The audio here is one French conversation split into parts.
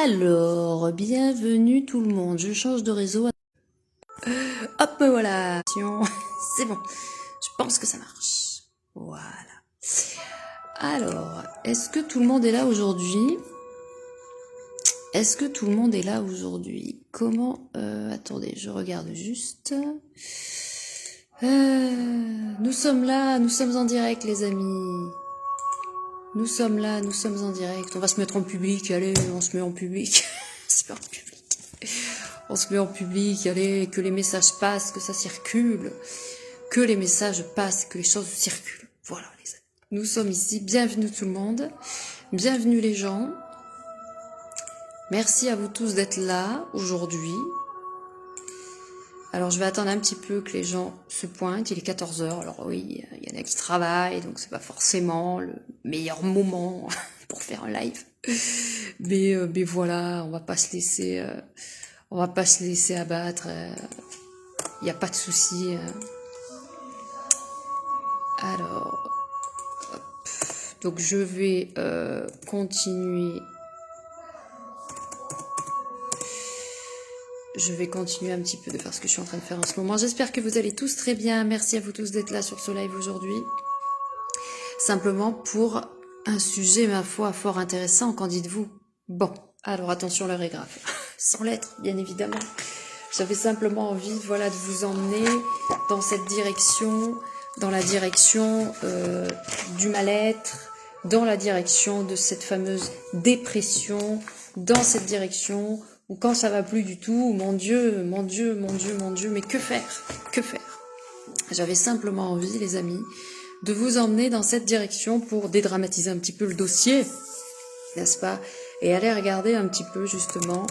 Alors, bienvenue tout le monde. Je change de réseau. Hop, voilà. C'est bon. Je pense que ça marche. Voilà. Alors, est-ce que tout le monde est là aujourd'hui? Est-ce que tout le monde est là aujourd'hui? Comment... attendez, je regarde juste. Nous sommes là, nous sommes en direct, les amis. Nous sommes là, nous sommes en direct. On va se mettre en public, allez, on se met en public. C'est pas en public. On se met en public, allez, que les messages passent, que ça circule. Que les messages passent, que les choses circulent. Voilà, les amis. Nous sommes ici. Bienvenue tout le monde. Bienvenue les gens. Merci à vous tous d'être là aujourd'hui. Alors je vais attendre un petit peu que les gens se pointent, il est 14 h. Alors oui, il y en a qui travaillent, donc c'est pas forcément le meilleur moment pour faire un live. Mais voilà, on va pas se laisser abattre. Il n'y a pas de souci. Alors, hop. Donc je vais continuer. Je vais continuer un petit peu de faire ce que je suis en train de faire en ce moment. J'espère que vous allez tous très bien. Merci à vous tous d'être là sur ce live aujourd'hui. Simplement pour un sujet, ma foi, fort intéressant. Qu'en dites-vous? Bon, alors attention, l'heure est grave. Sans lettres, bien évidemment. J'avais simplement envie, voilà, de vous emmener dans cette direction, dans la direction du mal-être, dans la direction de cette fameuse dépression, dans cette direction... ou quand ça va plus du tout, mon Dieu, mon Dieu, mon Dieu, mon Dieu, mais que faire? Que faire? J'avais simplement envie, les amis, de vous emmener dans cette direction pour dédramatiser un petit peu le dossier, n'est-ce pas? Et aller regarder un petit peu, justement,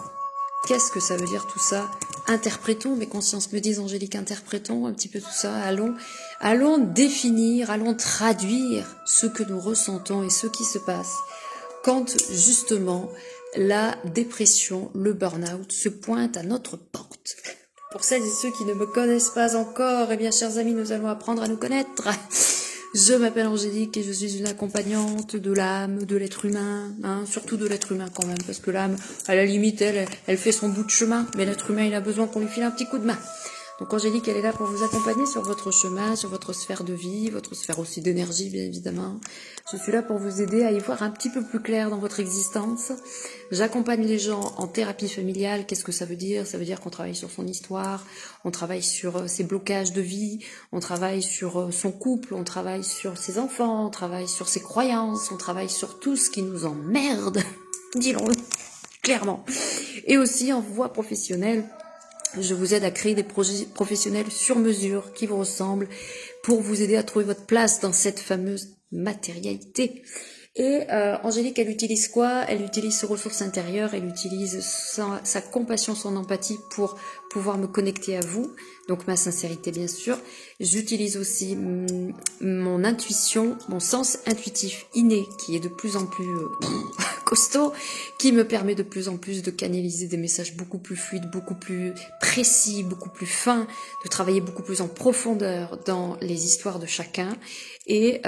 qu'est-ce que ça veut dire tout ça? Interprétons, mes consciences me disent, Angélique, interprétons un petit peu tout ça, allons définir, allons traduire ce que nous ressentons et ce qui se passe quand, justement, la dépression, le burn-out se pointe à notre porte. Pour celles et ceux qui ne me connaissent pas encore, eh bien, chers amis, nous allons apprendre à nous connaître. Je m'appelle Angélique et je suis une accompagnante de l'âme, de l'être humain, hein, surtout de l'être humain quand même, parce que l'âme, à la limite, elle fait son bout de chemin, mais l'être humain, il a besoin qu'on lui file un petit coup de main. Donc Angélique, elle est là pour vous accompagner sur votre chemin, sur votre sphère de vie, votre sphère aussi d'énergie, bien évidemment. Je suis là pour vous aider à y voir un petit peu plus clair dans votre existence. J'accompagne les gens en thérapie familiale. Qu'est-ce que ça veut dire? Ça veut dire qu'on travaille sur son histoire, on travaille sur ses blocages de vie, on travaille sur son couple, on travaille sur ses enfants, on travaille sur ses croyances, on travaille sur tout ce qui nous emmerde, disons-le clairement. Et aussi en voie professionnelle, je vous aide à créer des projets professionnels sur mesure qui vous ressemblent pour vous aider à trouver votre place dans cette fameuse matérialité. Et Angélique, elle utilise quoi? Elle utilise ses ressources intérieures, elle utilise sa compassion, son empathie pour pouvoir me connecter à vous, donc ma sincérité bien sûr. J'utilise aussi mon intuition, mon sens intuitif inné qui est de plus en plus costaud, qui me permet de plus en plus de canaliser des messages beaucoup plus fluides, beaucoup plus précis, beaucoup plus fins, de travailler beaucoup plus en profondeur dans les histoires de chacun. Et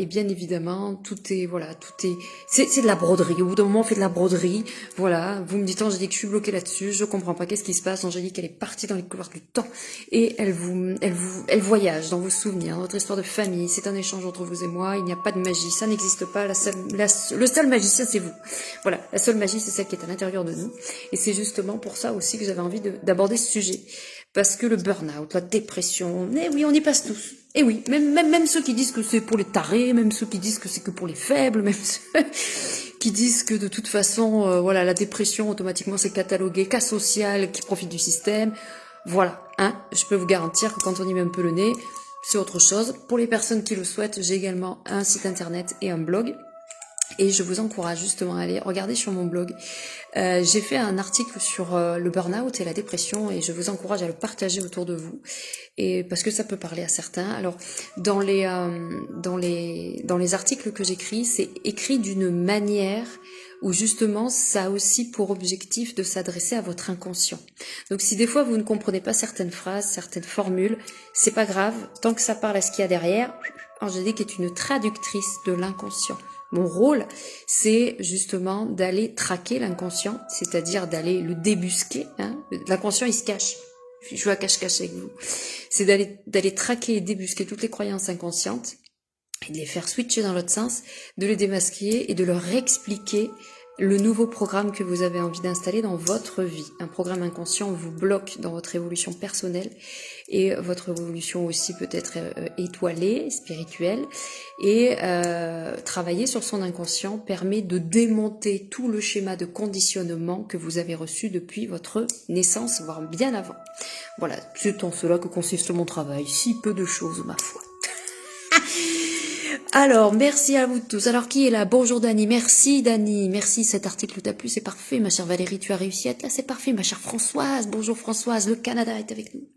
bien évidemment, c'est de la broderie. Au bout d'un moment, on fait de la broderie. Voilà, vous me dites, Angélique, je suis bloquée là-dessus, je comprends pas, qu'est-ce qui se passe? Angélique, elle est partie dans les couloirs du temps et elle voyage dans vos souvenirs, dans votre histoire de famille. C'est un échange entre vous et moi. Il n'y a pas de magie, ça n'existe pas. Le seul magicien, c'est vous. Voilà, la seule magie, c'est celle qui est à l'intérieur de nous. Et c'est justement pour ça aussi que j'avais envie d'aborder ce sujet. Parce que le burn-out, la dépression, eh oui, on y passe tous. Et oui, même ceux qui disent que c'est pour les tarés, même ceux qui disent que c'est que pour les faibles, même ceux qui disent que de toute façon, voilà, la dépression, automatiquement, c'est catalogué cas social qui profite du système. Voilà, hein, je peux vous garantir que quand on y met un peu le nez, c'est autre chose. Pour les personnes qui le souhaitent, j'ai également un site internet et un blog. Et je vous encourage justement à aller regarder sur mon blog. J'ai fait un article sur le burn-out et la dépression et je vous encourage à le partager autour de vous. Et parce que ça peut parler à certains. Alors dans les articles que j'écris, c'est écrit d'une manière où justement ça a aussi pour objectif de s'adresser à votre inconscient. Donc si des fois vous ne comprenez pas certaines phrases, certaines formules, c'est pas grave, tant que ça parle à ce qu'il y a derrière. Angélique est une traductrice de l'inconscient. Mon rôle, c'est justement d'aller traquer l'inconscient, c'est-à-dire d'aller le débusquer. Hein. L'inconscient, il se cache. Je joue à cache-cache avec vous. C'est d'aller traquer et débusquer toutes les croyances inconscientes et de les faire switcher dans l'autre sens, de les démasquer et de leur expliquer le nouveau programme que vous avez envie d'installer dans votre vie. Un programme inconscient vous bloque dans votre évolution personnelle et votre évolution aussi peut être étoilée, spirituelle. Et travailler sur son inconscient permet de démonter tout le schéma de conditionnement que vous avez reçu depuis votre naissance, voire bien avant. Voilà, c'est en cela que consiste mon travail. Si peu de choses, ma foi. Alors, merci à vous tous. Alors, qui est là? Bonjour Dani. Merci Dani. Merci, cet article t'a plu. C'est parfait, ma chère Valérie. Tu as réussi à être là. C'est parfait, ma chère Françoise. Bonjour Françoise. Le Canada est avec nous.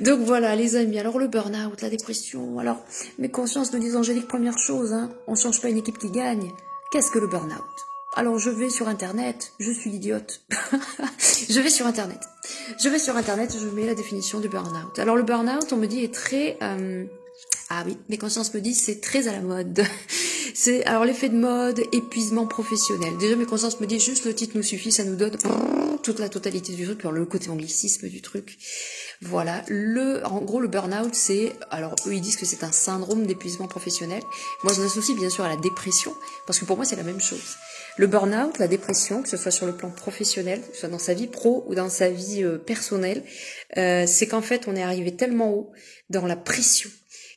Donc voilà, les amis. Alors, le burn-out, la dépression. Alors, mes consciences nous disent, Angélique, première chose, hein, on change pas une équipe qui gagne. Qu'est-ce que le burn-out? Alors, je vais sur Internet. Je suis idiote. Je vais sur Internet. Je mets la définition du burn-out. Alors, le burn-out, on me dit, est très... Ah oui, mes consciences me disent c'est très à la mode. C'est alors l'effet de mode, épuisement professionnel. Déjà mes consciences me disent juste le titre nous suffit, ça nous donne toute la totalité du truc, alors le côté anglicisme du truc. Voilà, en gros le burn-out c'est, alors eux ils disent que c'est un syndrome d'épuisement professionnel. Moi je l'associe bien sûr à la dépression, parce que pour moi c'est la même chose. Le burn-out, la dépression, que ce soit sur le plan professionnel, que ce soit dans sa vie pro ou dans sa vie personnelle, c'est qu'en fait on est arrivé tellement haut dans la pression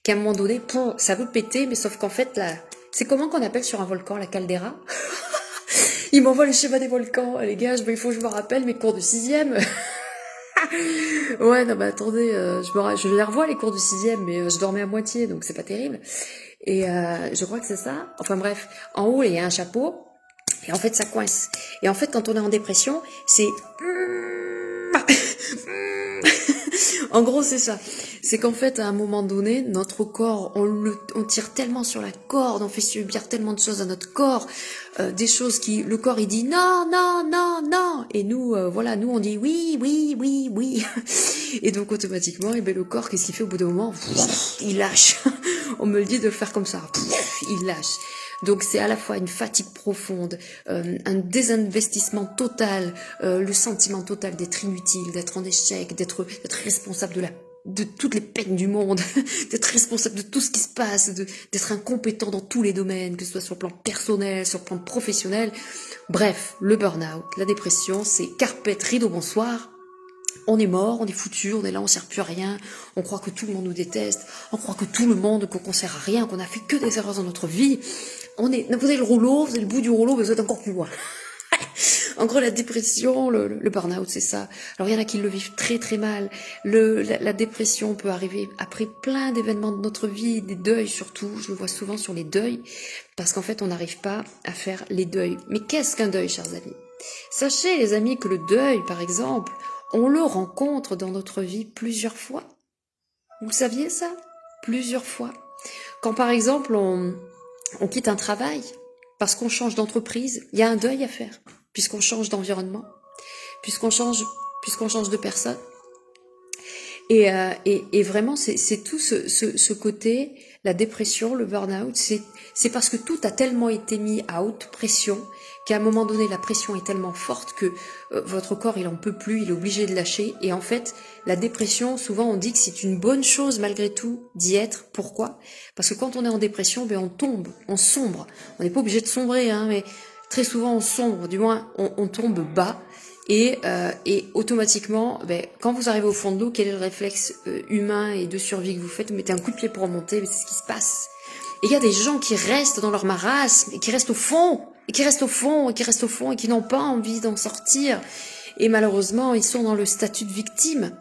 qu'à un moment donné, ça veut péter, mais sauf qu'en fait, là, c'est comment qu'on appelle sur un volcan, la caldeira? Il m'envoie le schéma des volcans, les gars, il faut que je me rappelle mes cours de 6e. Ouais, non, mais attendez, je les revois les cours de 6e, mais je dormais à moitié, donc c'est pas terrible. Et je crois que c'est ça. Enfin bref, en haut, il y a un chapeau, et en fait, ça coince. Et en fait, quand on est en dépression, c'est... En gros, c'est ça. C'est qu'en fait, à un moment donné, notre corps, on tire tellement sur la corde, on fait subir tellement de choses à notre corps, des choses qui, le corps, il dit non, non, non, non. Et nous, voilà, nous, on dit oui, oui, oui, oui. Et donc, automatiquement, et ben, le corps, qu'est-ce qu'il fait au bout d'un moment? Il lâche. On me le dit de le faire comme ça. Il lâche. Donc c'est à la fois une fatigue profonde, un désinvestissement total, le sentiment total d'être inutile, d'être en échec, d'être responsable de toutes les peines du monde, d'être responsable de tout ce qui se passe, d'être incompétent dans tous les domaines, que ce soit sur le plan personnel, sur le plan professionnel. Bref, le burn-out, la dépression, c'est carpette, rideau, bonsoir. On est mort, on est foutu, on est là, on sert plus à rien, on croit que tout le monde nous déteste, on croit que tout le monde, qu'on sert à rien, qu'on a fait que des erreurs dans notre vie. Vous avez le rouleau, vous avez le bout du rouleau, mais vous êtes encore plus loin. En gros, la dépression, le burn-out, c'est ça. Alors, il y en a qui le vivent très très mal. La dépression peut arriver après plein d'événements de notre vie, des deuils surtout. Je le vois souvent sur les deuils, parce qu'en fait, on n'arrive pas à faire les deuils. Mais qu'est-ce qu'un deuil, chers amis? Sachez, les amis, que le deuil, par exemple, on le rencontre dans notre vie plusieurs fois. Vous saviez ça? Plusieurs fois. Quand, par exemple, on quitte un travail, parce qu'on change d'entreprise, il y a un deuil à faire, puisqu'on change d'environnement, puisqu'on change de personne. Et vraiment, c'est tout ce côté, la dépression, le burn-out, c'est parce que tout a tellement été mis à haute pression qu'à un moment donné, la pression est tellement forte que votre corps, il en peut plus, il est obligé de lâcher. Et en fait, la dépression, souvent, on dit que c'est une bonne chose malgré tout d'y être. Pourquoi? Parce que quand on est en dépression, ben on tombe, on sombre. On n'est pas obligé de sombrer, hein, mais très souvent on sombre, du moins on tombe bas. Et automatiquement, ben, quand vous arrivez au fond de l'eau, quel est le réflexe humain et de survie que vous faites? Vous mettez un coup de pied pour remonter, mais c'est ce qui se passe. Et il y a des gens qui restent dans leur marasme, et qui restent au fond, et qui restent au fond, et qui restent au fond, et qui n'ont pas envie d'en sortir. Et malheureusement, ils sont dans le statut de victime.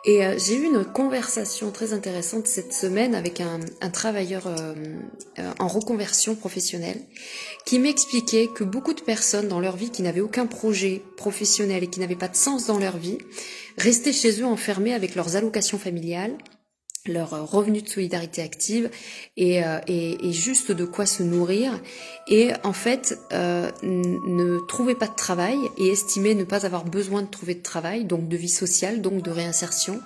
Et j'ai eu une conversation très intéressante cette semaine avec un travailleur en reconversion professionnelle qui m'expliquait que beaucoup de personnes dans leur vie qui n'avaient aucun projet professionnel et qui n'avaient pas de sens dans leur vie restaient chez eux enfermés avec leurs allocations familiales, leurs revenus de solidarité active et juste de quoi se nourrir, et en fait ne trouvaient pas de travail et estimaient ne pas avoir besoin de trouver de travail, donc de vie sociale, donc de réinsertion,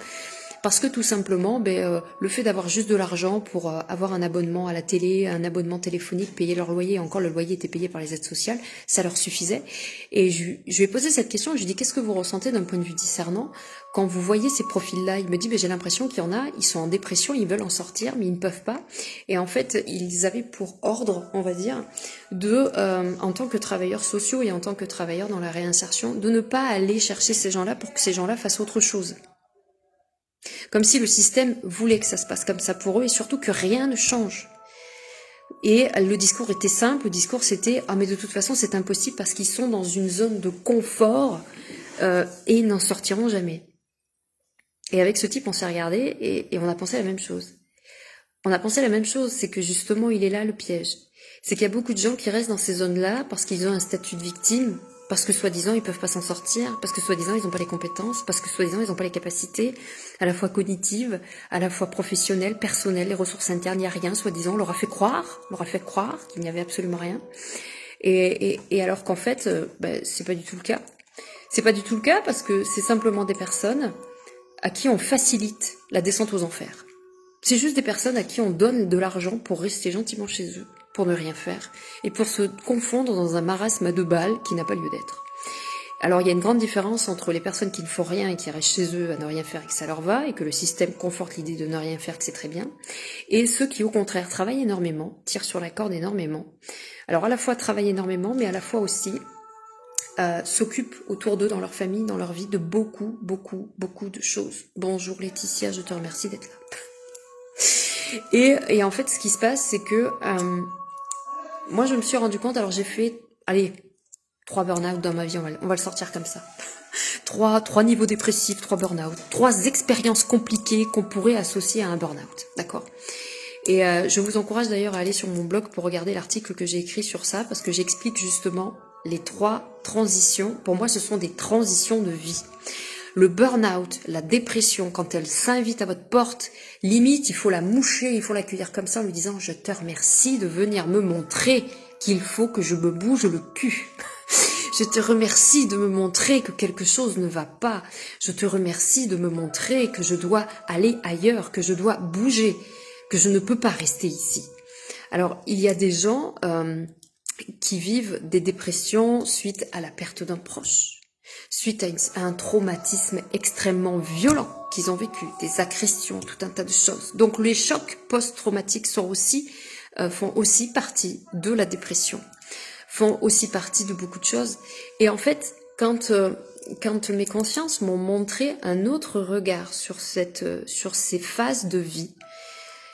Parce que tout simplement, le fait d'avoir juste de l'argent pour avoir un abonnement à la télé, un abonnement téléphonique, payer leur loyer, encore le loyer était payé par les aides sociales, ça leur suffisait. Et je lui ai posé cette question, je lui ai dit, qu'est-ce que vous ressentez d'un point de vue discernant quand vous voyez ces profils-là? Il me dit, j'ai l'impression qu'il y en a, ils sont en dépression, ils veulent en sortir, mais ils ne peuvent pas. Et en fait, ils avaient pour ordre, on va dire, en tant que travailleurs sociaux et en tant que travailleurs dans la réinsertion, de ne pas aller chercher ces gens-là pour que ces gens-là fassent autre chose. Comme si le système voulait que ça se passe comme ça pour eux et surtout que rien ne change. Et le discours était simple, le discours c'était « Ah mais de toute façon c'est impossible parce qu'ils sont dans une zone de confort et ils n'en sortiront jamais. » Et avec ce type on s'est regardé et on a pensé la même chose. On a pensé la même chose, c'est que justement il est là le piège. C'est qu'il y a beaucoup de gens qui restent dans ces zones-là parce qu'ils ont un statut de victime, parce que soi-disant ils peuvent pas s'en sortir, parce que soi-disant ils n'ont pas les compétences, parce que soi-disant ils n'ont pas les capacités, à la fois cognitives, à la fois professionnelles, personnelles, les ressources internes, il n'y a rien, soi-disant, on leur a fait croire qu'il n'y avait absolument rien. Et alors qu'en fait, c'est pas du tout le cas. C'est pas du tout le cas parce que c'est simplement des personnes à qui on facilite la descente aux enfers. C'est juste des personnes à qui on donne de l'argent pour rester gentiment chez eux, pour ne rien faire, et pour se confondre dans un marasme à 2 balles qui n'a pas lieu d'être. Alors il y a une grande différence entre les personnes qui ne font rien et qui restent chez eux à ne rien faire et que ça leur va, et que le système conforte l'idée de ne rien faire, que c'est très bien, et ceux qui au contraire travaillent énormément, tirent sur la corde énormément. Alors à la fois travaillent énormément, mais à la fois aussi s'occupent autour d'eux, dans leur famille, dans leur vie, de beaucoup, beaucoup, beaucoup de choses. Bonjour Laetitia, je te remercie d'être là. Et en fait, ce qui se passe, c'est que moi, je me suis rendu compte, alors j'ai fait, 3 burn-out dans ma vie, on va le sortir comme ça. 3 niveaux dépressifs, 3 burn-out, 3 expériences compliquées qu'on pourrait associer à un burn-out, d'accord? Et je vous encourage d'ailleurs à aller sur mon blog pour regarder l'article que j'ai écrit sur ça, parce que j'explique justement les 3 transitions. Pour moi, ce sont des transitions de vie. Le burn-out, la dépression, quand elle s'invite à votre porte, limite, il faut la moucher, il faut l'accueillir comme ça en lui disant « Je te remercie de venir me montrer qu'il faut que je me bouge le cul. Je te remercie de me montrer que quelque chose ne va pas. Je te remercie de me montrer que je dois aller ailleurs, que je dois bouger, que je ne peux pas rester ici. » Alors, il y a des gens qui vivent des dépressions suite à la perte d'un proche, suite à un traumatisme extrêmement violent qu'ils ont vécu, des agressions, tout un tas de choses. Donc les chocs post-traumatiques font aussi partie de la dépression, font aussi partie de beaucoup de choses. Et en fait, quand mes consciences m'ont montré un autre regard sur ces phases de vie,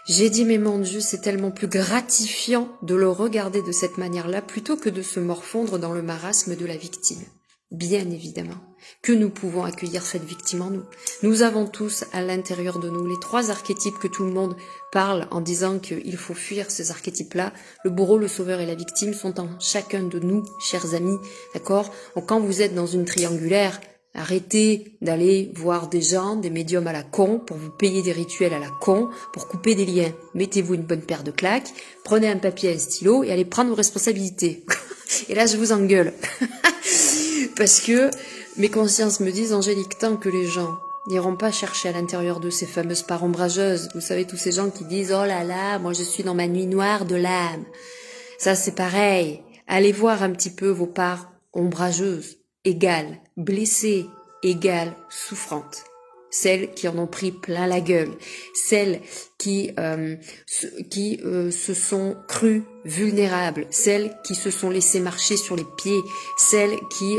j'ai dit, mais mon Dieu, c'est tellement plus gratifiant de le regarder de cette manière-là plutôt que de se morfondre dans le marasme de la victime. Bien évidemment que nous pouvons accueillir cette victime en nous. Nous avons tous à l'intérieur de nous les 3 archétypes que tout le monde parle en disant qu'il faut fuir ces archétypes-là. Le bourreau, le sauveur et la victime sont en chacun de nous, chers amis, d'accord? Donc quand vous êtes dans une triangulaire, arrêtez d'aller voir des gens, des médiums à la con, pour vous payer des rituels à la con, pour couper des liens. Mettez-vous une bonne paire de claques, prenez un papier et un stylo et allez prendre vos responsabilités. Et là, je vous engueule. Parce que mes consciences me disent, Angélique, tant que les gens n'iront pas chercher à l'intérieur de ces fameuses parts ombrageuses, vous savez, tous ces gens qui disent, oh là là, moi je suis dans ma nuit noire de l'âme. Ça, c'est pareil. Allez voir un petit peu vos parts ombrageuses, égales, blessées, égales, souffrantes. Celles qui en ont pris plein la gueule, celles qui se sont crues vulnérables, celles qui se sont laissées marcher sur les pieds, celles qui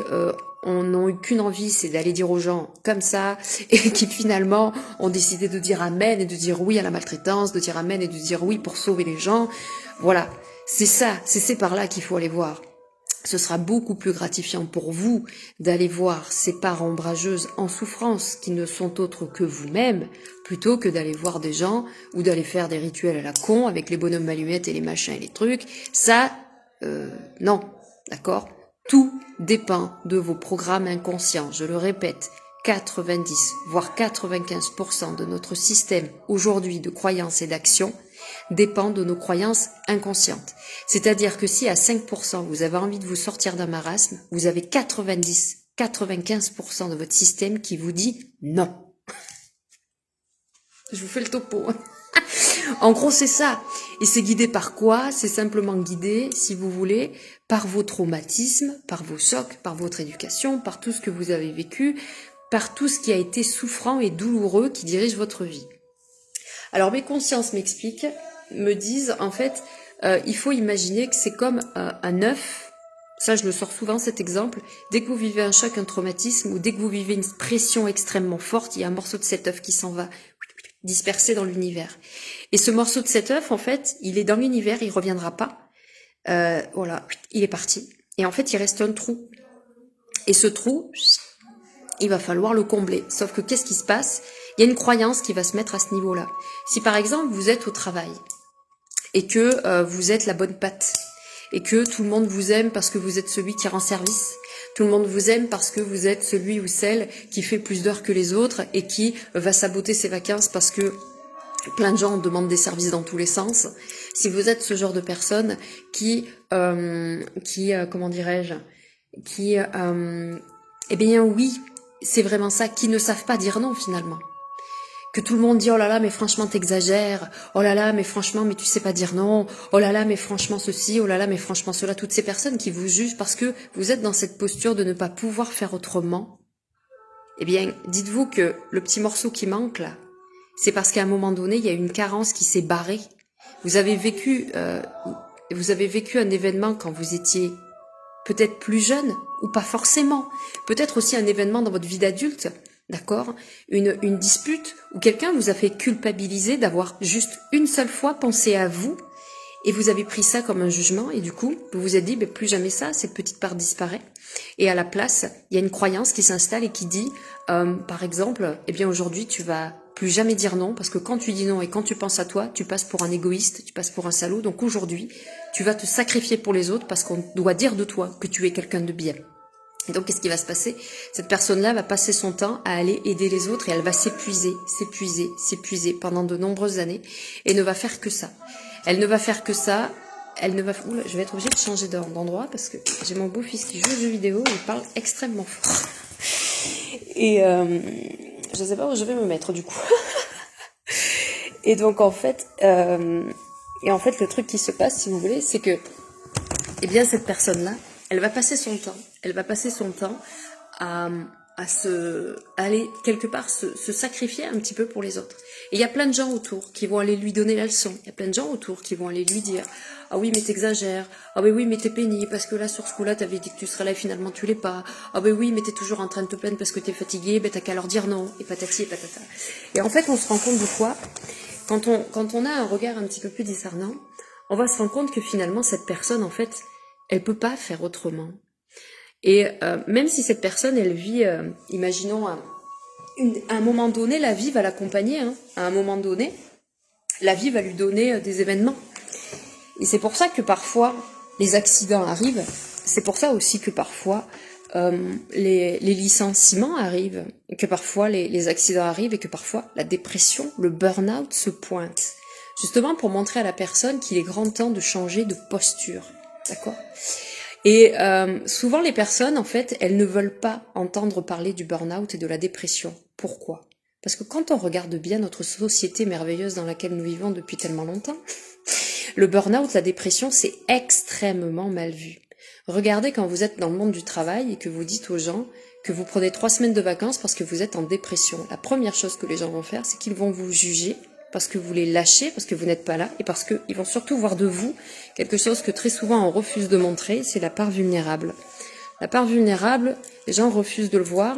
n'ont eu qu'une envie, c'est d'aller dire aux gens comme ça, et qui finalement ont décidé de dire amen et de dire oui à la maltraitance, de dire amen et de dire oui pour sauver les gens. Voilà, c'est par là qu'il faut aller voir. Ce sera beaucoup plus gratifiant pour vous d'aller voir ces parts ombrageuses en souffrance qui ne sont autres que vous-même, plutôt que d'aller voir des gens ou d'aller faire des rituels à la con avec les bonhommes allumettes et les machins et les trucs. Ça, non, d'accord ? Tout dépend de vos programmes inconscients. Je le répète, 90 voire 95% de notre système aujourd'hui de croyances et d'actions dépend de nos croyances inconscientes. C'est-à-dire que si à 5% vous avez envie de vous sortir d'un marasme, vous avez 95% de votre système qui vous dit non. Je vous fais le topo. En gros, c'est ça. Et c'est guidé par quoi? C'est simplement guidé, si vous voulez, par vos traumatismes, par vos chocs, par votre éducation, par tout ce que vous avez vécu, par tout ce qui a été souffrant et douloureux qui dirige votre vie. Alors mes consciences m'expliquent, me disent, en fait, il faut imaginer que c'est comme un œuf. Ça, je le sors souvent, cet exemple. Dès que vous vivez un choc, un traumatisme, ou dès que vous vivez une pression extrêmement forte, il y a un morceau de cet œuf qui s'en va dispersé dans l'univers. Et ce morceau de cet œuf, en fait, il est dans l'univers, il reviendra pas. Voilà, il est parti. Et en fait, il reste un trou. Et ce trou, il va falloir le combler. Sauf que qu'est-ce qui se passe? Il y a une croyance qui va se mettre à ce niveau-là. Si par exemple, vous êtes au travail, et que vous êtes la bonne patte, et que tout le monde vous aime parce que vous êtes celui qui rend service, tout le monde vous aime parce que vous êtes celui ou celle qui fait plus d'heures que les autres et qui va saboter ses vacances parce que plein de gens demandent des services dans tous les sens. Si vous êtes ce genre de personne qui comment dirais-je, qui, eh bien oui, c'est vraiment ça, qui ne savent pas dire non finalement. Que tout le monde dit, oh là là, mais franchement, t'exagères. Oh là là, mais franchement, mais tu sais pas dire non. Oh là là, mais franchement, ceci. Oh là là, mais franchement, cela. Toutes ces personnes qui vous jugent parce que vous êtes dans cette posture de ne pas pouvoir faire autrement. Eh bien, dites-vous que le petit morceau qui manque là, c'est parce qu'à un moment donné, il y a une carence qui s'est barrée. Vous avez vécu un événement quand vous étiez peut-être plus jeune ou pas forcément. Peut-être aussi un événement dans votre vie d'adulte. D'accord? Une dispute où quelqu'un vous a fait culpabiliser d'avoir juste une seule fois pensé à vous et vous avez pris ça comme un jugement et du coup, vous vous êtes dit, ben, plus jamais ça, cette petite part disparaît. Et à la place, il y a une croyance qui s'installe et qui dit, par exemple, eh bien aujourd'hui, tu vas plus jamais dire non parce que quand tu dis non et quand tu penses à toi, tu passes pour un égoïste, tu passes pour un salaud. Donc aujourd'hui, tu vas te sacrifier pour les autres parce qu'on doit dire de toi que tu es quelqu'un de bien. Et donc, qu'est-ce qui va se passer? Cette personne-là va passer son temps à aller aider les autres et elle va s'épuiser pendant de nombreuses années et ne va faire que ça. Elle ne va faire que ça. Elle ne va. Oula, je vais être obligée de changer d'endroit parce que j'ai mon beau-fils qui joue aux jeux vidéo et il parle extrêmement fort. Et je ne sais pas où je vais me mettre du coup. Et donc en fait, le truc qui se passe, si vous voulez, c'est que, eh bien, cette personne-là, elle va passer son temps à aller quelque part se sacrifier un petit peu pour les autres. Et il y a plein de gens autour qui vont aller lui donner la leçon. Il y a plein de gens autour qui vont aller lui dire, ah oui, mais t'exagères. Ah ben oui, mais t'es pénible parce que là, sur ce coup-là, t'avais dit que tu serais là et finalement tu l'es pas. Ah ben oui, mais t'es toujours en train de te plaindre parce que t'es fatigué. Ben t'as qu'à leur dire non. Et patati et patata. Et en fait, on se rend compte de quoi? Quand on a un regard un petit peu plus discernant, on va se rendre compte que finalement, cette personne, en fait, elle peut pas faire autrement. Et même si cette personne, elle vit, imaginons, à un moment donné, la vie va l'accompagner. Hein. À un moment donné, la vie va lui donner des événements. Et c'est pour ça que parfois, les accidents arrivent. C'est pour ça aussi que parfois, les licenciements arrivent. Que parfois, les accidents arrivent et que parfois, la dépression, le burn-out se pointe. Justement pour montrer à la personne qu'il est grand temps de changer de posture. D'accord ? Et souvent les personnes, en fait, elles ne veulent pas entendre parler du burn-out et de la dépression. Pourquoi? Parce que quand on regarde bien notre société merveilleuse dans laquelle nous vivons depuis tellement longtemps, le burn-out, la dépression, c'est extrêmement mal vu. Regardez quand vous êtes dans le monde du travail et que vous dites aux gens que vous prenez 3 semaines de vacances parce que vous êtes en dépression. La première chose que les gens vont faire, c'est qu'ils vont vous juger parce que vous les lâchez, parce que vous n'êtes pas là, et parce qu'ils vont surtout voir de vous quelque chose que très souvent on refuse de montrer, c'est la part vulnérable. La part vulnérable, les gens refusent de le voir,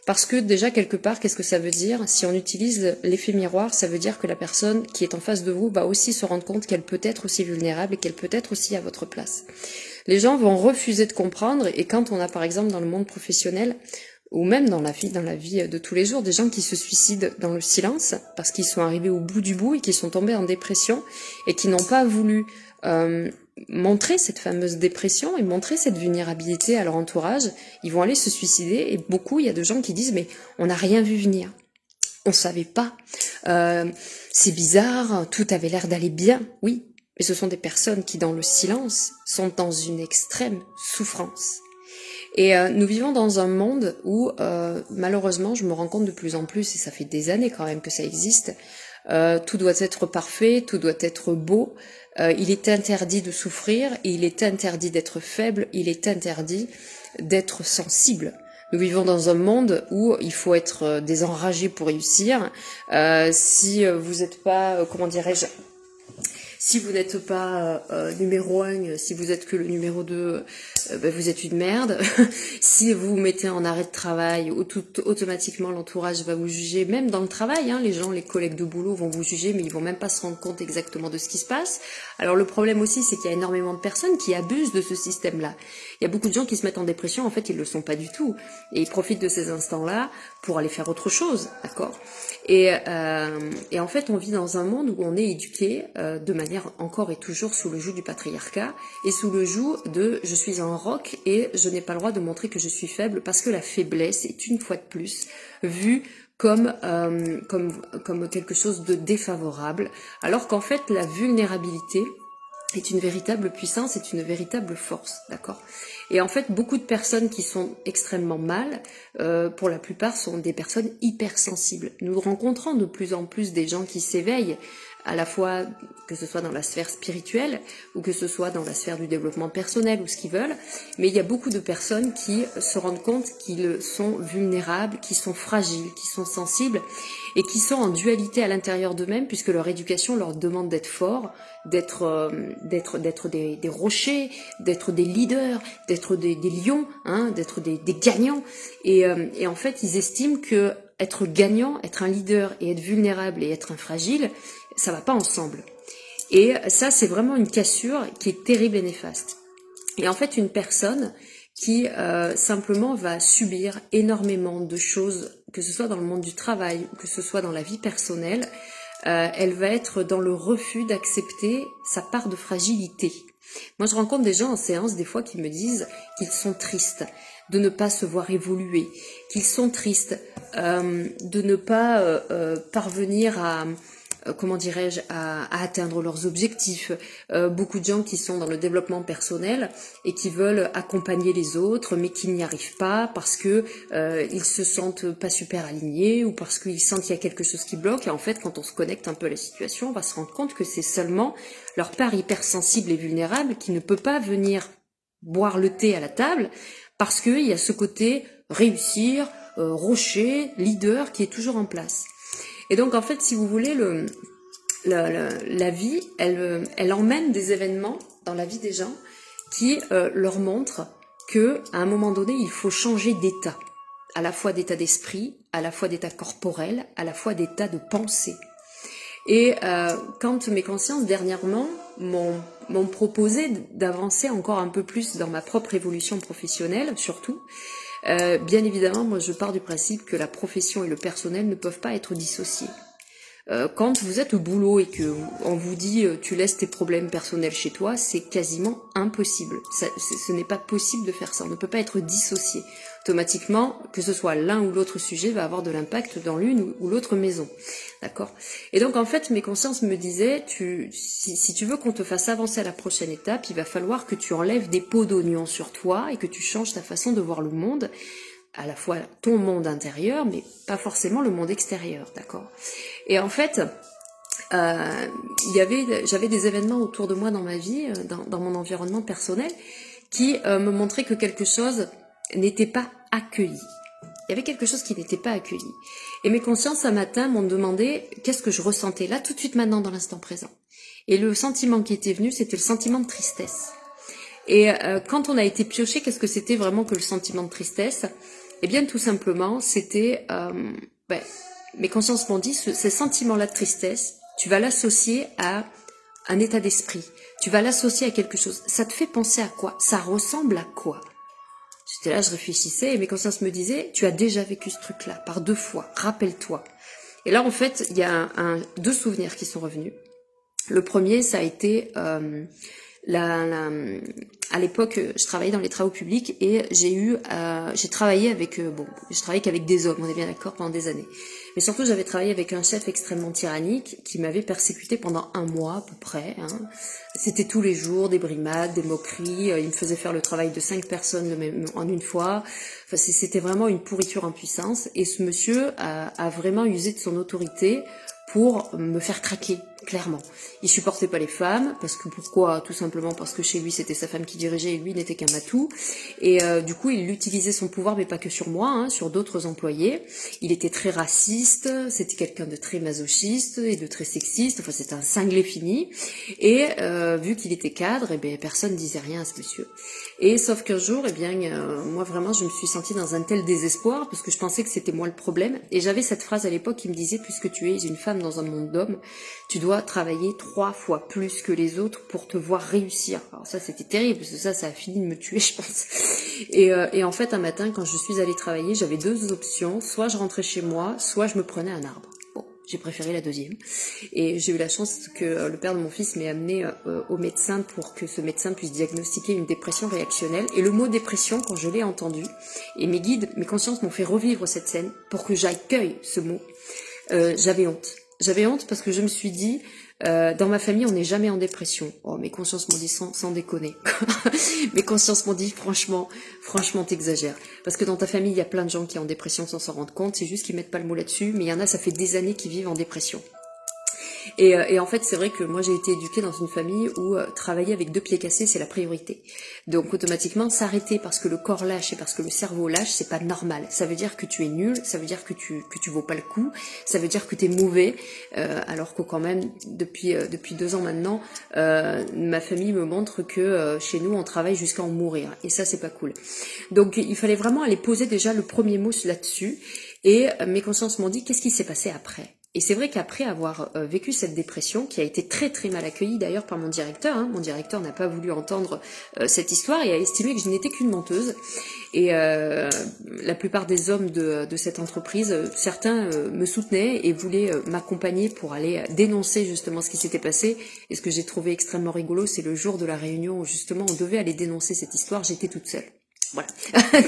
parce que déjà quelque part, qu'est-ce que ça veut dire? Si on utilise l'effet miroir, ça veut dire que la personne qui est en face de vous va aussi se rendre compte qu'elle peut être aussi vulnérable et qu'elle peut être aussi à votre place. Les gens vont refuser de comprendre, et quand on a par exemple dans le monde professionnel, ou même dans la vie de tous les jours, des gens qui se suicident dans le silence parce qu'ils sont arrivés au bout du bout et qui sont tombés en dépression et qui n'ont pas voulu montrer cette fameuse dépression et montrer cette vulnérabilité à leur entourage, ils vont aller se suicider. Et beaucoup, il y a de gens qui disent mais on n'a rien vu venir, on savait pas, c'est bizarre, tout avait l'air d'aller bien. Oui, mais ce sont des personnes qui dans le silence sont dans une extrême souffrance. Et nous vivons dans un monde où, malheureusement, je me rends compte de plus en plus, et ça fait des années quand même que ça existe, tout doit être parfait, tout doit être beau. Il est interdit de souffrir, il est interdit d'être faible, il est interdit d'être sensible. Nous vivons dans un monde où il faut être des enragés pour réussir. Si vous n'êtes pas, comment dirais-je, si vous n'êtes pas numéro 1, si vous êtes que le numéro 2, ben vous êtes une merde. Si vous vous mettez en arrêt de travail, automatiquement l'entourage va vous juger, même dans le travail, hein, les gens, les collègues de boulot vont vous juger, mais ils vont même pas se rendre compte exactement de ce qui se passe. Alors le problème aussi, c'est qu'il y a énormément de personnes qui abusent de ce système-là. Il y a beaucoup de gens qui se mettent en dépression, en fait ils le sont pas du tout. Et ils profitent de ces instants-là pour aller faire autre chose, d'accord ? Et en fait, on vit dans un monde où on est éduqué de manière encore et toujours sous le joug du patriarcat et sous le joug de je suis un roc et je n'ai pas le droit de montrer que je suis faible parce que la faiblesse est une fois de plus vue comme quelque chose de défavorable, alors qu'en fait la vulnérabilité est une véritable puissance, est une véritable force, d'accord ? Et en fait, beaucoup de personnes qui sont extrêmement mal, pour la plupart, sont des personnes hypersensibles. Nous rencontrons de plus en plus des gens qui s'éveillent, à la fois que ce soit dans la sphère spirituelle ou que ce soit dans la sphère du développement personnel ou ce qu'ils veulent, mais il y a beaucoup de personnes qui se rendent compte qu'ils sont vulnérables, qui sont fragiles, qui sont sensibles et qui sont en dualité à l'intérieur d'eux-mêmes puisque leur éducation leur demande d'être forts, d'être des rochers, d'être des leaders, d'être des lions, hein, d'être des gagnants. Et en fait, ils estiment que être gagnant, être un leader et être vulnérable et être un fragile, ça va pas ensemble. Et ça, c'est vraiment une cassure qui est terrible et néfaste. Et en fait, une personne qui simplement va subir énormément de choses, que ce soit dans le monde du travail ou que ce soit dans la vie personnelle, elle va être dans le refus d'accepter sa part de fragilité. Moi, je rencontre des gens en séance des fois qui me disent qu'ils sont tristes de ne pas se voir évoluer, qu'ils sont tristes de ne pas parvenir à comment dirais-je, à atteindre leurs objectifs. Beaucoup de gens qui sont dans le développement personnel et qui veulent accompagner les autres, mais qui n'y arrivent pas parce que ils se sentent pas super alignés ou parce qu'ils sentent qu'il y a quelque chose qui bloque. Et en fait, quand on se connecte un peu à la situation, on va se rendre compte que c'est seulement leur part hypersensible et vulnérable qui ne peut pas venir boire le thé à la table parce qu'il y a ce côté réussir, rocher, leader qui est toujours en place. Et donc, en fait, si vous voulez, la vie, elle emmène des événements dans la vie des gens qui leur montrent que, à un moment donné, il faut changer d'état. À la fois d'état d'esprit, à la fois d'état corporel, à la fois d'état de pensée. Et quand mes consciences, dernièrement, m'ont proposé d'avancer encore un peu plus dans ma propre évolution professionnelle, surtout, bien évidemment, moi je pars du principe que la profession et le personnel ne peuvent pas être dissociés. Quand vous êtes au boulot et que on vous dit tu laisses tes problèmes personnels chez toi, c'est quasiment impossible. Ce n'est pas possible de faire ça, on ne peut pas être dissocié. Automatiquement, que ce soit l'un ou l'autre sujet va avoir de l'impact dans l'une ou l'autre maison. D'accord ? Et donc en fait, mes consciences me disaient, si tu veux qu'on te fasse avancer à la prochaine étape, il va falloir que tu enlèves des pots d'oignon sur toi et que tu changes ta façon de voir le monde, à la fois ton monde intérieur, mais pas forcément le monde extérieur, d'accord ? Et en fait, j'avais des événements autour de moi dans ma vie, dans mon environnement personnel, qui me montraient que quelque chose n'était pas accueilli. Il y avait quelque chose qui n'était pas accueilli. Et mes consciences, un matin, m'ont demandé qu'est-ce que je ressentais là, tout de suite maintenant, dans l'instant présent. Et le sentiment qui était venu, c'était le sentiment de tristesse. Et quand on a été pioché, qu'est-ce que c'était vraiment que le sentiment de tristesse ? Eh bien, tout simplement, c'était... mes consciences m'ont dit, ce sentiment-là de tristesse, tu vas l'associer à un état d'esprit. Tu vas l'associer à quelque chose. Ça te fait penser à quoi ? Ça ressemble à quoi ? J'étais là, je réfléchissais et mes consciences me disaient, tu as déjà vécu ce truc-là, par 2 fois, rappelle-toi. Et là, en fait, il y a 2 souvenirs qui sont revenus. Le premier, ça a été... à l'époque, je travaillais dans les travaux publics et j'ai travaillé avec, je travaillais qu'avec des hommes, on est bien d'accord, pendant des années. Mais surtout, j'avais travaillé avec un chef extrêmement tyrannique qui m'avait persécuté pendant 1 mois à peu près. Hein. C'était tous les jours des brimades, des moqueries. Il me faisait faire le travail de 5 personnes en une fois. Enfin, c'était vraiment une pourriture en puissance. Et ce monsieur a vraiment usé de son autorité pour me faire craquer, clairement. Il supportait pas les femmes, parce que pourquoi? Tout simplement parce que chez lui c'était sa femme qui dirigeait et lui n'était qu'un matou. Et du coup il utilisait son pouvoir, mais pas que sur moi, hein, sur d'autres employés. Il était très raciste, c'était quelqu'un de très masochiste et de très sexiste, enfin c'était un cinglé fini. Et vu qu'il était cadre, eh bien, personne disait rien à ce monsieur. Et sauf qu'un jour, eh bien, moi vraiment je me suis sentie dans un tel désespoir, parce que je pensais que c'était moi le problème. Et j'avais cette phrase à l'époque qui me disait, puisque tu es une femme dans un monde d'hommes, tu dois travailler 3 fois plus que les autres pour te voir réussir. Alors ça c'était terrible, parce que ça a fini de me tuer, je pense. Et en fait un matin quand je suis allée travailler, j'avais 2 options, soit je rentrais chez moi, soit je me prenais un arbre. Bon, j'ai préféré la deuxième. Et j'ai eu la chance que le père de mon fils m'ait amené au médecin pour que ce médecin puisse diagnostiquer une dépression réactionnelle. Et le mot dépression, quand je l'ai entendu, et mes guides, mes consciences m'ont fait revivre cette scène pour que j'accueille ce mot, j'avais honte. J'avais honte parce que je me suis dit, dans ma famille, on n'est jamais en dépression. Oh, mes consciences m'ont dit sans déconner. Mes consciences m'ont dit, franchement, t'exagères. Parce que dans ta famille, il y a plein de gens qui sont en dépression sans s'en rendre compte. C'est juste qu'ils mettent pas le mot là-dessus. Mais il y en a, ça fait des années qu'ils vivent en dépression. Et en fait, c'est vrai que moi, j'ai été éduquée dans une famille où travailler avec 2 pieds cassés, c'est la priorité. Donc, automatiquement, s'arrêter parce que le corps lâche et parce que le cerveau lâche, c'est pas normal. Ça veut dire que tu es nul, ça veut dire que tu vaux pas le coup, ça veut dire que tu es mauvais, alors que quand même, depuis 2 ans maintenant, ma famille me montre que chez nous, on travaille jusqu'à en mourir. Et ça, c'est pas cool. Donc, il fallait vraiment aller poser déjà le premier mot là-dessus. Et mes consciences m'ont dit, qu'est-ce qui s'est passé après ? Et c'est vrai qu'après avoir vécu cette dépression, qui a été très très mal accueillie d'ailleurs par mon directeur, hein, mon directeur n'a pas voulu entendre cette histoire et a estimé que je n'étais qu'une menteuse. Et la plupart des hommes de cette entreprise, certains me soutenaient et voulaient m'accompagner pour aller dénoncer justement ce qui s'était passé. Et ce que j'ai trouvé extrêmement rigolo, c'est le jour de la réunion où justement on devait aller dénoncer cette histoire, j'étais toute seule. Voilà.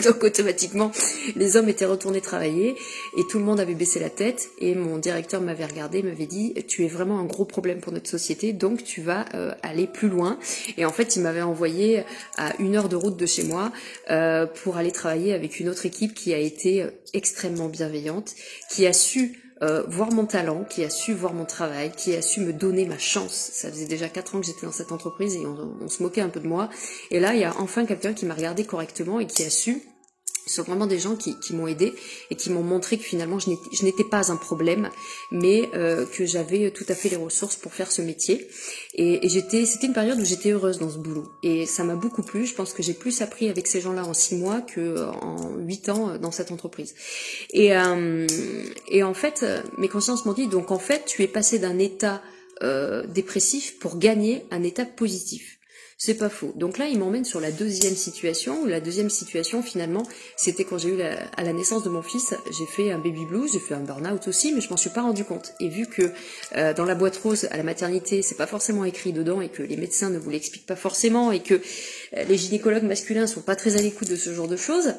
Donc automatiquement, les hommes étaient retournés travailler et tout le monde avait baissé la tête et mon directeur m'avait regardé, m'avait dit tu es vraiment un gros problème pour notre société, donc tu vas aller plus loin. Et en fait, il m'avait envoyé à 1 heure de route de chez moi pour aller travailler avec une autre équipe qui a été extrêmement bienveillante, qui a su voir mon talent, qui a su voir mon travail, qui a su me donner ma chance. Ça faisait déjà 4 ans que j'étais dans cette entreprise et on se moquait un peu de moi. Et là, il y a enfin quelqu'un qui m'a regardé correctement et qui a su. Ce sont vraiment des gens qui m'ont aidé et qui m'ont montré que finalement je n'étais pas un problème, mais que j'avais tout à fait les ressources pour faire ce métier. Et c'était une période où j'étais heureuse dans ce boulot. Et ça m'a beaucoup plu. Je pense que j'ai plus appris avec ces gens-là en 6 mois que en 8 ans dans cette entreprise. Et en fait, mes consciences m'ont dit, donc en fait, tu es passé d'un état dépressif pour gagner un état positif. C'est pas faux. Donc là, il m'emmène sur la deuxième situation. La deuxième situation, finalement, c'était quand j'ai eu à la naissance de mon fils, j'ai fait un baby blues, j'ai fait un burn-out aussi, mais je m'en suis pas rendu compte. Et vu que dans la boîte rose à la maternité, c'est pas forcément écrit dedans et que les médecins ne vous l'expliquent pas forcément et que les gynécologues masculins sont pas très à l'écoute de ce genre de choses,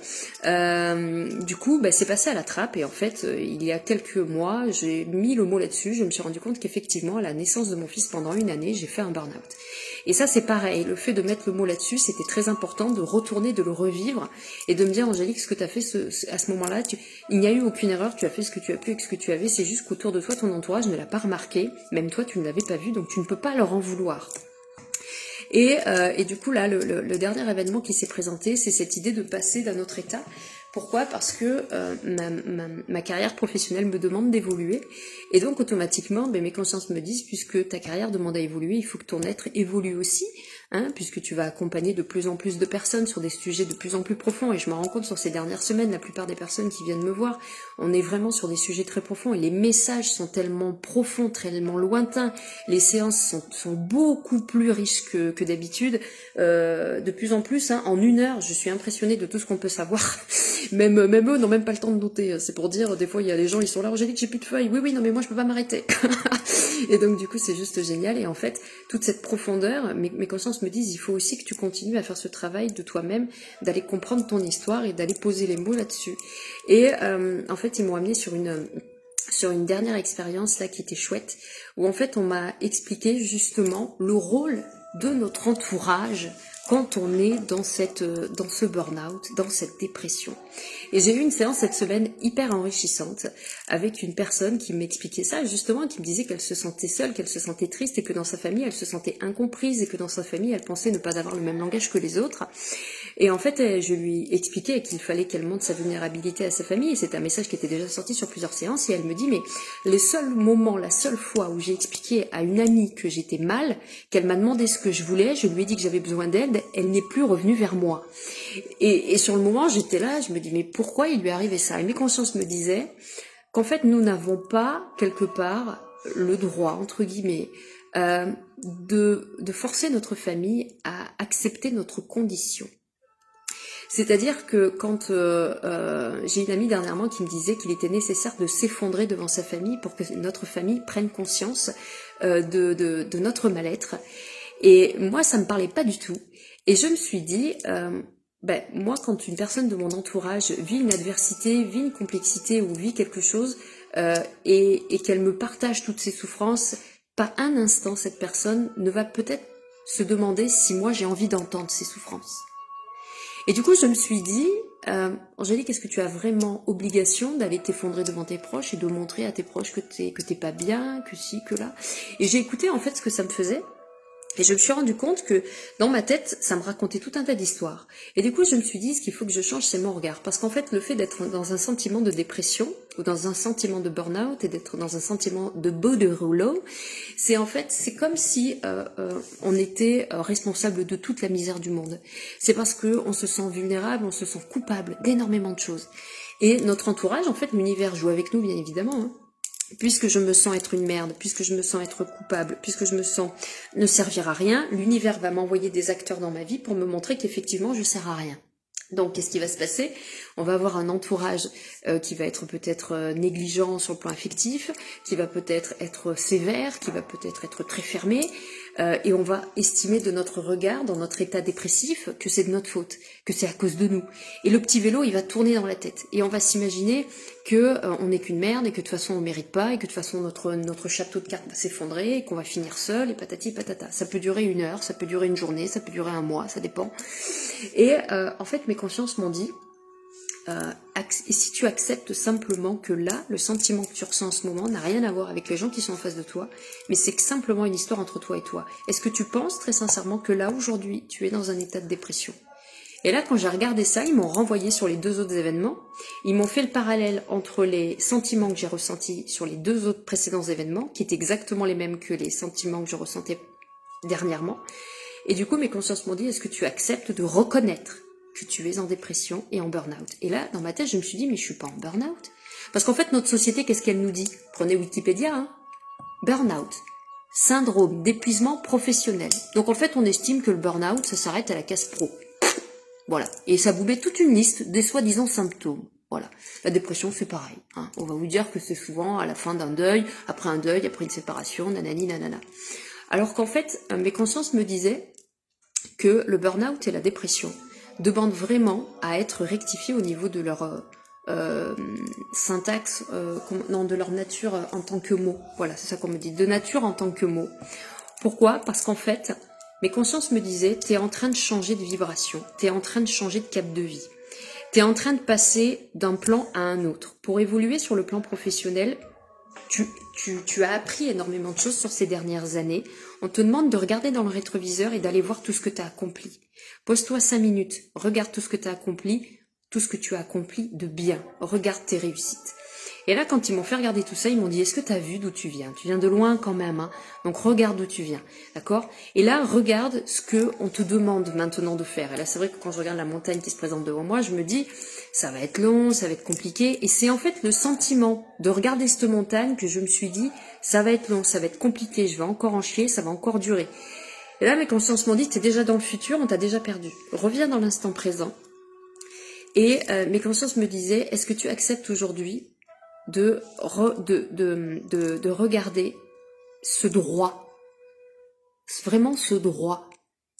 du coup, c'est passé à la trappe. Et en fait, il y a quelques mois, j'ai mis le mot là-dessus. Je me suis rendu compte qu'effectivement, à la naissance de mon fils, pendant 1 année, j'ai fait un burn-out. Et ça, c'est pareil. Le fait de mettre le mot là-dessus, c'était très important de retourner, de le revivre et de me dire, Angélique, ce que tu as fait à ce moment-là, il n'y a eu aucune erreur, tu as fait ce que tu as pu avec ce que tu avais, c'est juste qu'autour de toi, ton entourage ne l'a pas remarqué, même toi, tu ne l'avais pas vu, donc tu ne peux pas leur en vouloir. Et du coup, là, le dernier événement qui s'est présenté, c'est cette idée de passer d'un autre état. Pourquoi ? Parce que ma carrière professionnelle me demande d'évoluer. Et donc, automatiquement, mes consciences me disent, puisque ta carrière demande à évoluer, il faut que ton être évolue aussi. Puisque tu vas accompagner de plus en plus de personnes sur des sujets de plus en plus profonds. Et je me rends compte sur ces dernières semaines, la plupart des personnes qui viennent me voir, on est vraiment sur des sujets très profonds. Et les messages sont tellement profonds, tellement lointains. Les séances sont beaucoup plus riches que d'habitude. De plus en plus, en 1 heure, je suis impressionnée de tout ce qu'on peut savoir. Même eux n'ont même pas le temps de noter. C'est pour dire, des fois, il y a des gens, ils sont là, Angélique, j'ai plus de feuilles. Oui, non, mais moi, je peux pas m'arrêter. Et donc, du coup, c'est juste génial. Et en fait, toute cette profondeur, mes consciences me disent, il faut aussi que tu continues à faire ce travail de toi-même, d'aller comprendre ton histoire et d'aller poser les mots là-dessus. Et en fait, ils m'ont amené sur une dernière expérience là qui était chouette, où en fait, on m'a expliqué justement le rôle de notre entourage quand on est dans ce burn-out, dans cette dépression. Et j'ai eu une séance cette semaine hyper enrichissante avec une personne qui m'expliquait ça, justement, qui me disait qu'elle se sentait seule, qu'elle se sentait triste et que dans sa famille, elle se sentait incomprise et que dans sa famille, elle pensait ne pas avoir le même langage que les autres. Et en fait, je lui expliquais qu'il fallait qu'elle montre sa vulnérabilité à sa famille, et c'est un message qui était déjà sorti sur plusieurs séances, et elle me dit, mais le seul moment, la seule fois où j'ai expliqué à une amie que j'étais mal, qu'elle m'a demandé ce que je voulais, je lui ai dit que j'avais besoin d'aide, elle n'est plus revenue vers moi. Et sur le moment, j'étais là, je me dis, mais pourquoi il lui arrivait ça? Et mes consciences me disaient qu'en fait, nous n'avons pas, quelque part, le droit, entre guillemets, de forcer notre famille à accepter notre condition. C'est-à-dire que quand j'ai une amie dernièrement qui me disait qu'il était nécessaire de s'effondrer devant sa famille pour que notre famille prenne conscience de notre mal-être. Et moi, ça me parlait pas du tout. Et je me suis dit, moi, quand une personne de mon entourage vit une adversité, vit une complexité ou vit quelque chose, et qu'elle me partage toutes ses souffrances, pas un instant, cette personne ne va peut-être se demander si moi j'ai envie d'entendre ses souffrances. Et du coup, je me suis dit, Angélique, est-ce que tu as vraiment obligation d'aller t'effondrer devant tes proches et de montrer à tes proches que t'es pas bien, que si, que là? Et j'ai écouté en fait ce que ça me faisait. Et je me suis rendu compte que dans ma tête, ça me racontait tout un tas d'histoires. Et du coup, je me suis dit, ce qu'il faut que je change, c'est mon regard. Parce qu'en fait, le fait d'être dans un sentiment de dépression, ou dans un sentiment de burn-out, et d'être dans un sentiment de borderline, c'est comme si on était responsable de toute la misère du monde. C'est parce que on se sent vulnérable, on se sent coupable d'énormément de choses. Et notre entourage, en fait, l'univers joue avec nous, bien évidemment, hein. Puisque je me sens être une merde, puisque je me sens être coupable, puisque je me sens ne servir à rien, l'univers va m'envoyer des acteurs dans ma vie pour me montrer qu'effectivement je sers à rien. Donc, qu'est-ce qui va se passer? On va avoir un entourage qui va être peut-être négligent sur le plan affectif, qui va peut-être être sévère, qui va peut-être être très fermé, et on va estimer de notre regard, dans notre état dépressif, que c'est de notre faute, que c'est à cause de nous. Et le petit vélo, il va tourner dans la tête, et on va s'imaginer que on n'est qu'une merde, et que de toute façon on mérite pas, et que de toute façon notre château de cartes va s'effondrer, et qu'on va finir seul, et patati patata. Ça peut durer 1 heure, ça peut durer une journée, ça peut durer 1 mois, ça dépend. Et en fait, mes consciences m'ont dit, et si tu acceptes simplement que là, le sentiment que tu ressens en ce moment n'a rien à voir avec les gens qui sont en face de toi, mais c'est que simplement une histoire entre toi et toi. Est-ce que tu penses très sincèrement que là, aujourd'hui, tu es dans un état de dépression? Et là, quand j'ai regardé ça, ils m'ont renvoyé sur les 2 autres événements. Ils m'ont fait le parallèle entre les sentiments que j'ai ressentis sur les 2 autres précédents événements, qui étaient exactement les mêmes que les sentiments que je ressentais dernièrement. Et du coup, mes consciences m'ont dit, est-ce que tu acceptes de reconnaître que tu es en dépression et en burn-out? Et là, dans ma tête, je me suis dit, mais je suis pas en burn-out. Parce qu'en fait, notre société, qu'est-ce qu'elle nous dit? Prenez Wikipédia, hein. Burn-out. Syndrome d'épuisement professionnel. Donc en fait, on estime que le burn-out, ça s'arrête à la case pro. Voilà. Et ça vous met toute une liste des soi-disant symptômes. Voilà. La dépression, c'est pareil, hein. On va vous dire que c'est souvent à la fin d'un deuil, après une séparation, nanani, nanana. Alors qu'en fait, mes consciences me disaient que le burn-out et la dépression demandent vraiment à être rectifiés au niveau de leur syntaxe, de leur nature en tant que mot. Voilà, c'est ça qu'on me dit, de nature en tant que mot. Pourquoi? Parce qu'en fait, mes consciences me disaient, t'es en train de changer de vibration, t'es en train de changer de cap de vie, t'es en train de passer d'un plan à un autre. Pour évoluer sur le plan professionnel, tu as appris énormément de choses sur ces dernières années. On te demande de regarder dans le rétroviseur et d'aller voir tout ce que tu as accompli. Pose-toi 5 minutes, regarde tout ce que tu as accompli, tout ce que tu as accompli de bien. Regarde tes réussites. Et là, quand ils m'ont fait regarder tout ça, ils m'ont dit, est-ce que tu as vu d'où tu viens? Tu viens de loin quand même, hein. Donc regarde d'où tu viens, d'accord? Et là, regarde ce que on te demande maintenant de faire. Et là, c'est vrai que quand je regarde la montagne qui se présente devant moi, je me dis, ça va être long, ça va être compliqué. Et c'est en fait le sentiment de regarder cette montagne que je me suis dit, ça va être long, ça va être compliqué, je vais encore en chier, ça va encore durer. Et là, mes consciences m'ont dit, t'es déjà dans le futur, on t'a déjà perdu. Reviens dans l'instant présent. Et mes consciences me disaient, est-ce que tu acceptes aujourd'hui de regarder ce droit, vraiment ce droit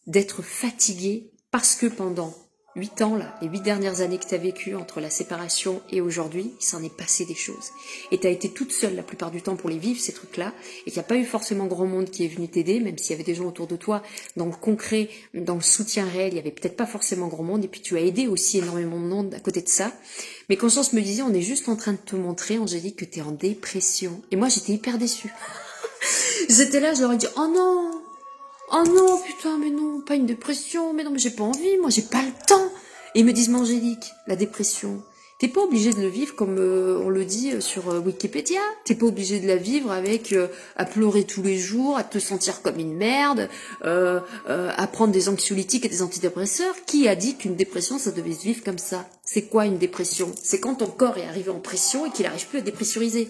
d'être fatigué parce que pendant 8 ans là, les 8 dernières années que tu as vécues entre la séparation et aujourd'hui, il s'en est passé des choses. Et tu as été toute seule la plupart du temps pour les vivre, ces trucs-là, et qu'il n'y a pas eu forcément grand monde qui est venu t'aider, même s'il y avait des gens autour de toi, dans le concret, dans le soutien réel, il n'y avait peut-être pas forcément grand monde, et puis tu as aidé aussi énormément de monde à côté de ça. Mes consciences me disaient, on est juste en train de te montrer, Angélique, que tu es en dépression. Et moi, j'étais hyper déçue. J'étais là, je leur ai dit, oh non, putain, mais non, pas une dépression, mais non, mais j'ai pas envie, moi j'ai pas le temps. Et ils me disent, mais Angélique, la dépression, t'es pas obligé de le vivre comme on le dit sur Wikipédia, t'es pas obligé de la vivre avec à pleurer tous les jours, à te sentir comme une merde, à prendre des anxiolytiques et des antidépresseurs. Qui a dit qu'une dépression, ça devait se vivre comme ça? C'est quoi une dépression? C'est quand ton corps est arrivé en pression et qu'il n'arrive plus à dépressuriser.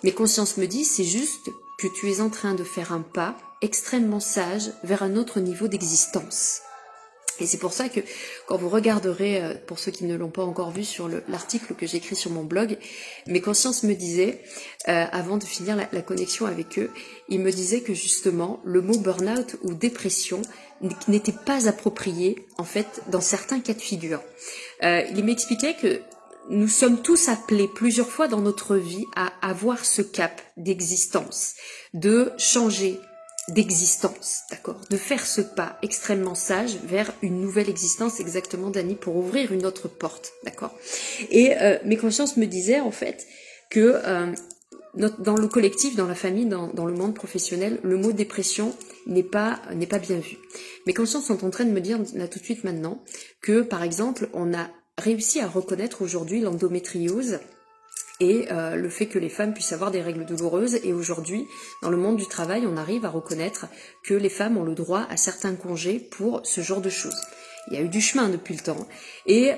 Mes consciences me disent, c'est juste que tu es en train de faire un pas extrêmement sage vers un autre niveau d'existence. Et c'est pour ça que quand vous regarderez, pour ceux qui ne l'ont pas encore vu sur l'article que j'ai écrit sur mon blog, mes consciences me disaient, avant de finir la connexion avec eux, ils me disaient que justement le mot burn-out ou dépression n'était pas approprié en fait dans certains cas de figure. Ils m'expliquaient que nous sommes tous appelés plusieurs fois dans notre vie à avoir ce cap d'existence, de changer d'existence, d'accord, de faire ce pas extrêmement sage vers une nouvelle existence, exactement, Dani, pour ouvrir une autre porte, d'accord. Et mes consciences me disaient en fait que dans le collectif, dans la famille, dans le monde professionnel, le mot dépression n'est pas bien vu. Mes consciences sont en train de me dire là tout de suite maintenant que par exemple on a réussi à reconnaître aujourd'hui l'endométriose et le fait que les femmes puissent avoir des règles douloureuses. Et aujourd'hui, dans le monde du travail, on arrive à reconnaître que les femmes ont le droit à certains congés pour ce genre de choses. Il y a eu du chemin depuis le temps. Et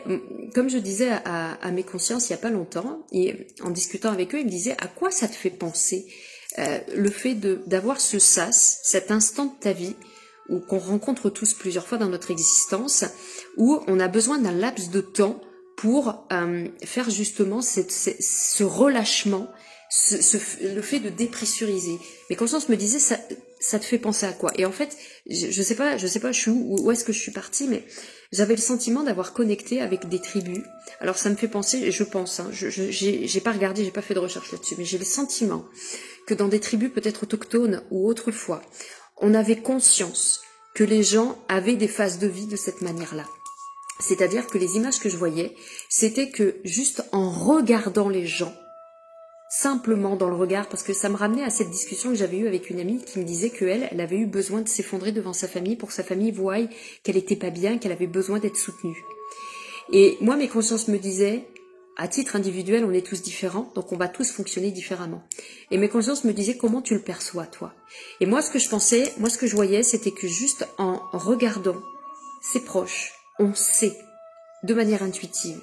comme je disais à mes consciences il n'y a pas longtemps, et en discutant avec eux, ils me disaient, à quoi ça te fait penser le fait d'avoir ce sas, cet instant de ta vie, ou qu'on rencontre tous plusieurs fois dans notre existence, où on a besoin d'un laps de temps pour faire justement ce relâchement, le fait de dépressuriser. Mes consciences me disaient, ça te fait penser à quoi? Et en fait, je sais pas, je suis où est-ce que je suis partie, mais j'avais le sentiment d'avoir connecté avec des tribus. Alors ça me fait penser, je pense, hein, j'ai pas regardé, j'ai pas fait de recherche là-dessus, mais j'ai le sentiment que dans des tribus peut-être autochtones ou autrefois, on avait conscience que les gens avaient des phases de vie de cette manière-là. C'est-à-dire que les images que je voyais, c'était que juste en regardant les gens, simplement dans le regard, parce que ça me ramenait à cette discussion que j'avais eue avec une amie qui me disait qu'elle avait eu besoin de s'effondrer devant sa famille pour que sa famille voie qu'elle était pas bien, qu'elle avait besoin d'être soutenue. Et moi, mes consciences me disaient, à titre individuel, on est tous différents, donc on va tous fonctionner différemment. Et mes consciences me disaient, comment tu le perçois, toi? Et moi, ce que je voyais, c'était que juste en regardant ses proches, on sait, de manière intuitive,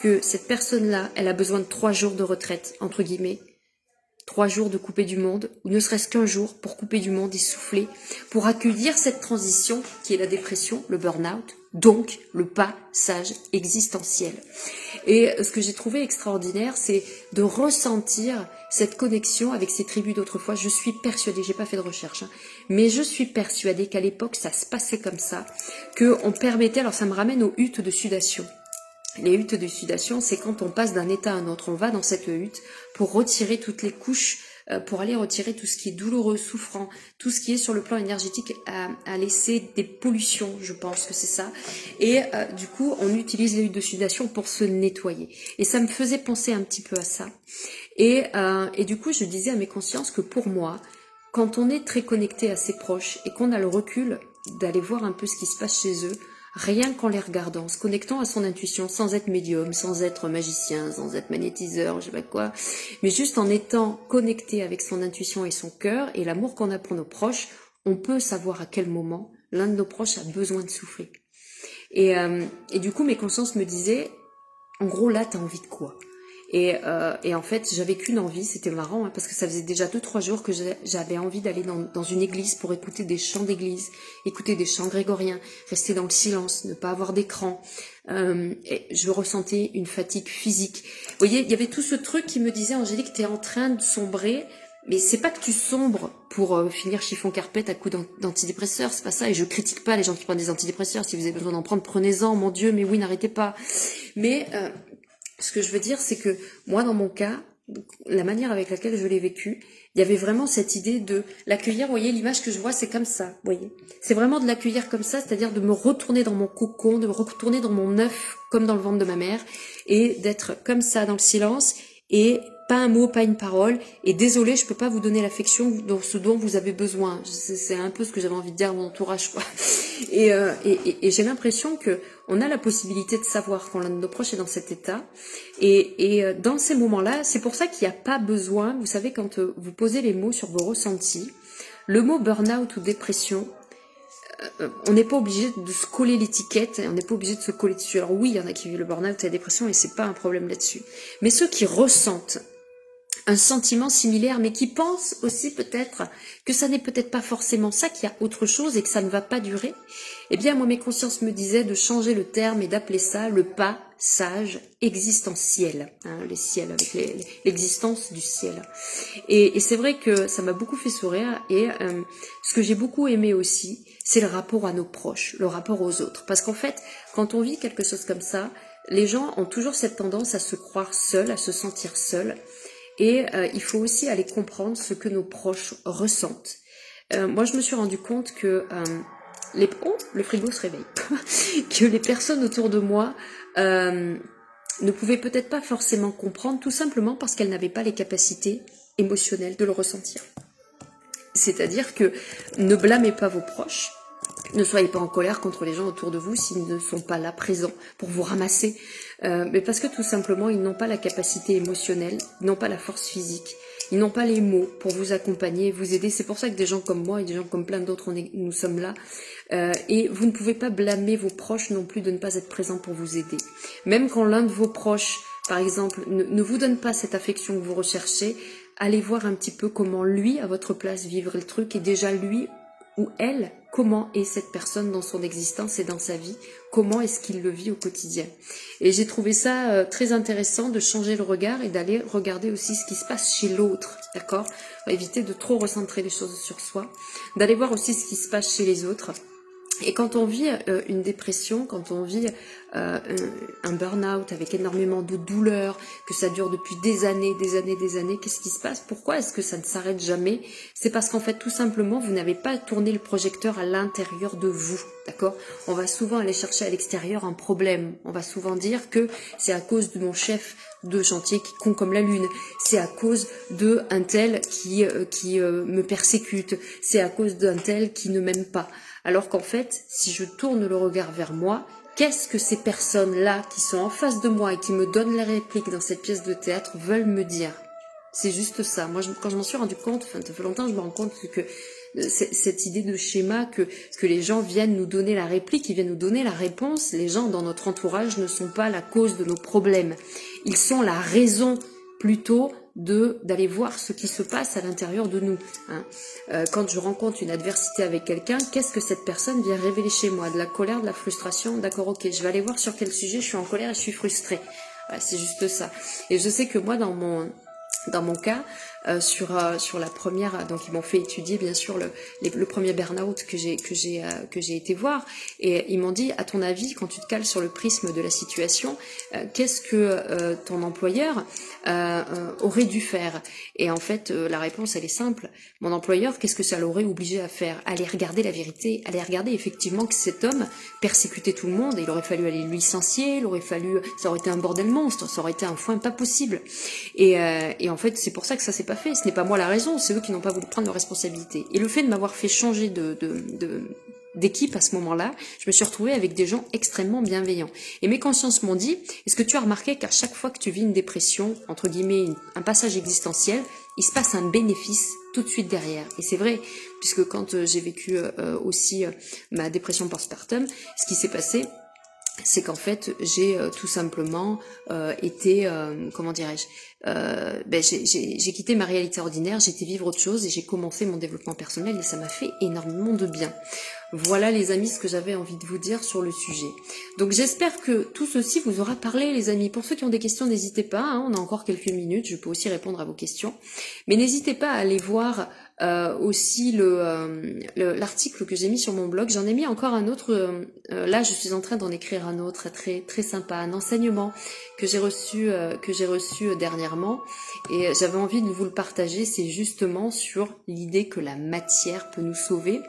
que cette personne-là, elle a besoin de 3 jours de retraite, entre guillemets, 3 jours de couper du monde, ou ne serait-ce qu'un jour pour couper du monde et souffler, pour accueillir cette transition qui est la dépression, le burn-out, donc le passage existentiel. Et ce que j'ai trouvé extraordinaire, c'est de ressentir cette connexion avec ces tribus d'autrefois. Je suis persuadée, j'ai pas fait de recherche, hein, mais je suis persuadée qu'à l'époque, ça se passait comme ça, qu'on permettait, alors ça me ramène aux huttes de sudation. Les huttes de sudation, c'est quand on passe d'un état à un autre. On va dans cette hutte pour retirer toutes les couches, pour aller retirer tout ce qui est douloureux, souffrant, tout ce qui est sur le plan énergétique à laisser des pollutions, je pense que c'est ça. Et du coup, on utilise les huttes de sudation pour se nettoyer. Et ça me faisait penser un petit peu à ça. Et du coup, je disais à mes consciences que pour moi, quand on est très connecté à ses proches et qu'on a le recul d'aller voir un peu ce qui se passe chez eux, rien qu'en les regardant, se connectant à son intuition, sans être médium, sans être magicien, sans être magnétiseur, je sais pas quoi, mais juste en étant connecté avec son intuition et son cœur et l'amour qu'on a pour nos proches, on peut savoir à quel moment l'un de nos proches a besoin de souffler. Et du coup, mes consciences me disaient, en gros, là, t'as envie de quoi? Et en fait, j'avais qu'une envie, c'était marrant, hein, parce que ça faisait déjà 2-3 jours que j'avais envie d'aller dans une église pour écouter des chants d'église, écouter des chants grégoriens, rester dans le silence, ne pas avoir d'écran. Et je ressentais une fatigue physique. Vous voyez, il y avait tout ce truc qui me disait, Angélique, t'es en train de sombrer Mais c'est pas que tu sombres pour finir chiffon carpette à coups d'antidépresseurs, c'est pas ça. Et je critique pas les gens qui prennent des antidépresseurs. Si vous avez besoin d'en prendre, prenez-en, mon Dieu, mais oui, n'arrêtez pas. Mais ce que je veux dire, c'est que moi, dans mon cas, la manière avec laquelle je l'ai vécu, il y avait vraiment cette idée de l'accueillir. Vous voyez, l'image que je vois, c'est comme ça, vous voyez. C'est vraiment de l'accueillir comme ça, c'est-à-dire de me retourner dans mon cocon, de me retourner dans mon œuf, comme dans le ventre de ma mère, et d'être comme ça dans le silence, et pas un mot, pas une parole, et désolé, je peux pas vous donner l'affection dont ce dont vous avez besoin. C'est un peu ce que j'avais envie de dire à mon entourage, quoi. Et j'ai l'impression que on a la possibilité de savoir quand l'un de nos proches est dans cet état. Et dans ces moments-là, c'est pour ça qu'il n'y a pas besoin, vous savez, quand vous posez les mots sur vos ressentis, le mot burn-out ou dépression, on n'est pas obligé de se coller l'étiquette, on n'est pas obligé de se coller dessus. Alors oui, il y en a qui vivent le burn-out et la dépression et c'est pas un problème là-dessus. Mais ceux qui ressentent un sentiment similaire, mais qui pensent aussi peut-être que ça n'est peut-être pas forcément ça, qu'il y a autre chose et que ça ne va pas durer, eh bien moi mes consciences me disaient de changer le terme et d'appeler ça le passage existentiel, hein, les ciels, avec l'existence du ciel. Et c'est vrai que ça m'a beaucoup fait sourire et ce que j'ai beaucoup aimé aussi, c'est le rapport à nos proches, le rapport aux autres. Parce qu'en fait, quand on vit quelque chose comme ça, les gens ont toujours cette tendance à se croire seuls, à se sentir seuls. Et il faut aussi aller comprendre ce que nos proches ressentent. Moi, je me suis rendu compte que le frigo se réveille, que les personnes autour de moi ne pouvaient peut-être pas forcément comprendre, tout simplement parce qu'elles n'avaient pas les capacités émotionnelles de le ressentir. C'est-à-dire que ne blâmez pas vos proches. Ne soyez pas en colère contre les gens autour de vous s'ils ne sont pas là présents pour vous ramasser. Mais parce que tout simplement, ils n'ont pas la capacité émotionnelle, ils n'ont pas la force physique, ils n'ont pas les mots pour vous accompagner, vous aider. C'est pour ça que des gens comme moi et des gens comme plein d'autres, nous sommes là. Et vous ne pouvez pas blâmer vos proches non plus de ne pas être présents pour vous aider. Même quand l'un de vos proches, par exemple, ne vous donne pas cette affection que vous recherchez, allez voir un petit peu comment lui, à votre place, vivre le truc. Et déjà lui ou elle, comment est cette personne dans son existence et dans sa vie, comment est-ce qu'il le vit au quotidien. Et j'ai trouvé ça très intéressant de changer le regard et d'aller regarder aussi ce qui se passe chez l'autre, d'accord ? On va éviter de trop recentrer les choses sur soi, d'aller voir aussi ce qui se passe chez les autres. Et quand on vit une dépression, quand on vit un burn-out avec énormément de douleur, que ça dure depuis des années, qu'est-ce qui se passe? Pourquoi est-ce que ça ne s'arrête jamais? C'est parce qu'en fait, tout simplement, vous n'avez pas tourné le projecteur à l'intérieur de vous, d'accord? On va souvent aller chercher à l'extérieur un problème. On va souvent dire que c'est à cause de mon chef de chantier qui con comme la lune, c'est à cause de un tel qui me persécute, c'est à cause d'un tel qui ne m'aime pas. Alors qu'en fait, si je tourne le regard vers moi, qu'est-ce que ces personnes-là qui sont en face de moi et qui me donnent la réplique dans cette pièce de théâtre veulent me dire? C'est juste ça. Moi, quand je m'en suis rendu compte, ça fait longtemps que je me rends compte que cette idée de schéma que les gens viennent nous donner la réplique, ils viennent nous donner la réponse, les gens dans notre entourage ne sont pas la cause de nos problèmes. Ils sont la raison plutôt d'aller voir ce qui se passe à l'intérieur de nous. Hein. Quand je rencontre une adversité avec quelqu'un, qu'est-ce que cette personne vient révéler chez moi? De la colère, de la frustration? D'accord, ok, je vais aller voir sur quel sujet je suis en colère et je suis frustrée. Voilà, c'est juste ça. Et je sais que moi, dans mon cas, sur la première, donc ils m'ont fait étudier bien sûr le premier burn-out que j'ai été voir, et ils m'ont dit, à ton avis, quand tu te cales sur le prisme de la situation, qu'est-ce que ton employeur aurait dû faire? Et en fait, la réponse elle est simple. Mon employeur, qu'est-ce que ça l'aurait obligé à faire? Aller regarder la vérité, aller regarder effectivement que cet homme persécutait tout le monde, et il aurait fallu aller le licencier, ça aurait été un bordel monstre, ça aurait été un foin pas possible. Et en fait, c'est pour ça que ça s'est pas fait. Ce n'est pas moi la raison, c'est eux qui n'ont pas voulu prendre leurs responsabilités. Et le fait de m'avoir fait changer d'équipe à ce moment-là, je me suis retrouvée avec des gens extrêmement bienveillants. Et mes consciences m'ont dit, est-ce que tu as remarqué qu'à chaque fois que tu vis une dépression, entre guillemets, un passage existentiel, il se passe un bénéfice tout de suite derrière. Et c'est vrai, puisque quand j'ai vécu aussi ma dépression postpartum, ce qui s'est passé, c'est qu'en fait j'ai tout simplement été, comment dirais-je, j'ai quitté ma réalité ordinaire, j'ai été vivre autre chose et j'ai commencé mon développement personnel et ça m'a fait énormément de bien. Voilà les amis ce que j'avais envie de vous dire sur le sujet. Donc j'espère que tout ceci vous aura parlé les amis. Pour ceux qui ont des questions, n'hésitez pas, hein, on a encore quelques minutes, je peux aussi répondre à vos questions. Mais n'hésitez pas à aller voir aussi l'article que j'ai mis sur mon blog. J'en ai mis encore un autre, là je suis en train d'en écrire un autre très très sympa, un enseignement que j'ai reçu dernièrement et j'avais envie de vous le partager. C'est justement sur l'idée que la matière peut nous sauver.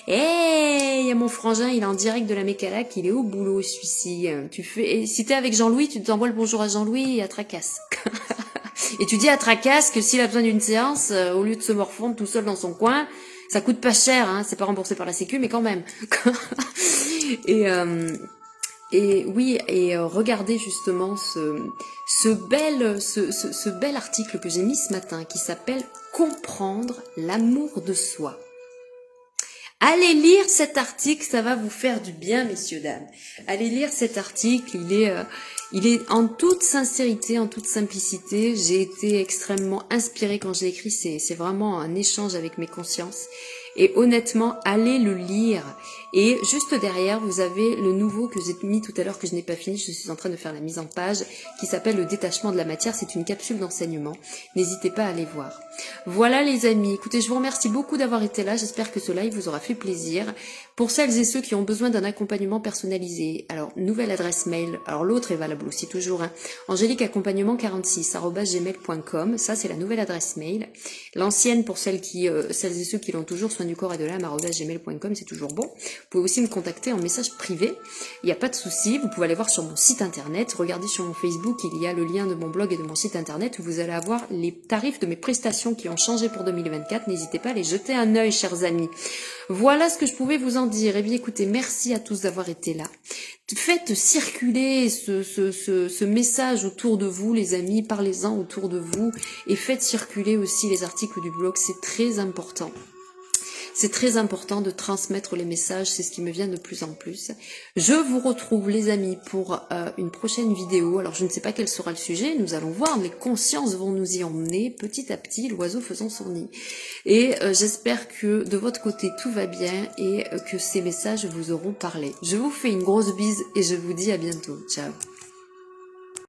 Hey, il y a mon frangin, il est en direct de la Mécalac, il est au boulot celui-ci. Si t'es avec Jean-Louis, tu t'envoies le bonjour à Jean-Louis et à Tracasse. Et tu dis à Tracasse que s'il a besoin d'une séance, au lieu de se morfondre tout seul dans son coin, ça coûte pas cher, hein, c'est pas remboursé par la Sécu, mais quand même. Regardez justement ce bel article que j'ai mis ce matin qui s'appelle Comprendre l'amour de soi. Allez lire cet article, ça va vous faire du bien, messieurs, dames. Allez lire cet article, il est en toute sincérité, en toute simplicité. J'ai été extrêmement inspirée quand j'ai écrit, c'est vraiment un échange avec mes consciences. Et honnêtement, allez le lire. Et juste derrière, vous avez le nouveau que j'ai mis tout à l'heure, que je n'ai pas fini, je suis en train de faire la mise en page, qui s'appelle le détachement de la matière. C'est une capsule d'enseignement. N'hésitez pas à aller voir. Voilà les amis, écoutez, je vous remercie beaucoup d'avoir été là. J'espère que ce live vous aura fait plaisir. Pour celles et ceux qui ont besoin d'un accompagnement personnalisé, alors nouvelle adresse mail, alors l'autre est valable aussi toujours, hein, angéliqueaccompagnement46@gmail.com, ça c'est la nouvelle adresse mail. L'ancienne pour celles et ceux qui l'ont toujours, soin du corps et de l'âme @gmail.com, c'est toujours bon. Vous pouvez aussi me contacter en message privé, il n'y a pas de souci. Vous pouvez aller voir sur mon site internet, regardez sur mon Facebook, il y a le lien de mon blog et de mon site internet où vous allez avoir les tarifs de mes prestations qui ont changé pour 2024. N'hésitez pas à les jeter un œil, chers amis. Voilà ce que je pouvais vous en dire. Eh bien écoutez, merci à tous d'avoir été là. Faites circuler ce message autour de vous, les amis, parlez-en autour de vous et faites circuler aussi les articles du blog, c'est très important. C'est très important de transmettre les messages, c'est ce qui me vient de plus en plus. Je vous retrouve les amis pour une prochaine vidéo. Alors je ne sais pas quel sera le sujet, nous allons voir, les consciences vont nous y emmener petit à petit, l'oiseau faisant son nid. Et j'espère que de votre côté tout va bien et que ces messages vous auront parlé. Je vous fais une grosse bise et je vous dis à bientôt. Ciao.